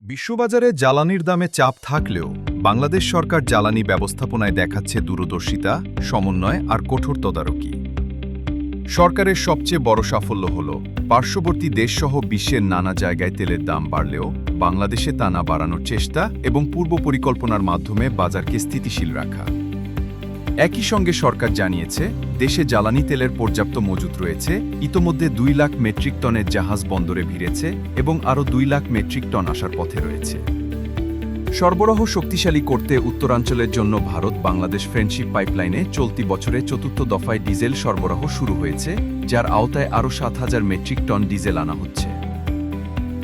বিশ্ববাজারে জ্বালানির দামে চাপ থাকলেও বাংলাদেশ সরকার জ্বালানি ব্যবস্থাপনায় দেখাচ্ছে দূরদর্শিতা, সমন্বয় আর কঠোর তদারকি। সরকারের সবচেয়ে বড় সাফল্য হল পার্শ্ববর্তী দেশসহ বিশ্বের নানা জায়গায় তেলের দাম বাড়লেও বাংলাদেশে তা না বাড়ানোর চেষ্টা এবং পূর্ব পরিকল্পনার মাধ্যমে বাজারকে স্থিতিশীল রাখা। একই সঙ্গে সরকার জানিয়েছে, দেশে জ্বালানি তেলের পর্যাপ্ত মজুত রয়েছে। ইতোমধ্যে 2 লাখ মেট্রিক টনের জাহাজ বন্দরে ভিড়েছে এবং আরও 2 লাখ মেট্রিক টন আসার পথে রয়েছে। সরবরাহ শক্তিশালী করতে উত্তরাঞ্চলের জন্য ভারত-বাংলাদেশ ফ্রেন্ডশিপ পাইপলাইনে চলতি বছরে 4র্থ দফায় ডিজেল সরবরাহ শুরু হয়েছে, যার আওতায় আরও 7,000 মেট্রিক টন ডিজেল আনা হচ্ছে।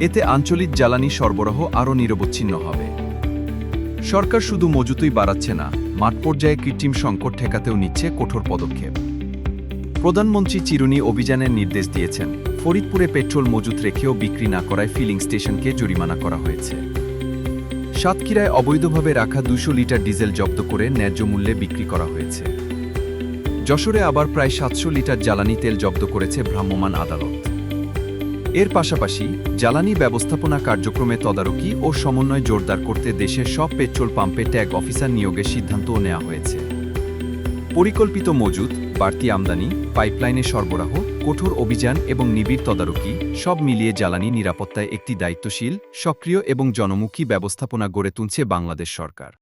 এতে আঞ্চলিক জ্বালানি সরবরাহ আরও নিরবচ্ছিন্ন হবে। সরকার শুধু মজুতই বাড়াচ্ছে না, মাঠ পর্যায়ে কৃত্রিম সংকট ঠেকাতেও নিচ্ছে কঠোর পদক্ষেপ। প্রধানমন্ত্রী চিরুনি অভিযানের নির্দেশ দিয়েছেন। ফরিদপুরে পেট্রোল মজুত রেখেও বিক্রি না করায় ফিলিং স্টেশনকে জরিমানা করা হয়েছে। সাতক্ষীরায় অবৈধভাবে রাখা 200 লিটার ডিজেল জব্দ করে ন্যায্য মূল্যে বিক্রি করা হয়েছে। যশোরে আবার প্রায় 700 লিটার জ্বালানি তেল জব্দ করেছে ভ্রাম্যমাণ আদালত। এর পাশাপাশি জ্বালানি ব্যবস্থাপনা কার্যক্রমে তদারকি ও সমন্বয় জোরদার করতে দেশের সব পেট্রোল পাম্পে ট্যাগ অফিসার নিয়োগের সিদ্ধান্তও নেওয়া হয়েছে। পরিকল্পিত মজুত, বাড়তি আমদানি, পাইপলাইনে সরবরাহ, কঠোর অভিযান এবং নিবিড় তদারকি সব মিলিয়ে জ্বালানি নিরাপত্তায় একটি দায়িত্বশীল, সক্রিয় এবং জনমুখী ব্যবস্থাপনা গড়ে তুলছে বাংলাদেশ সরকার।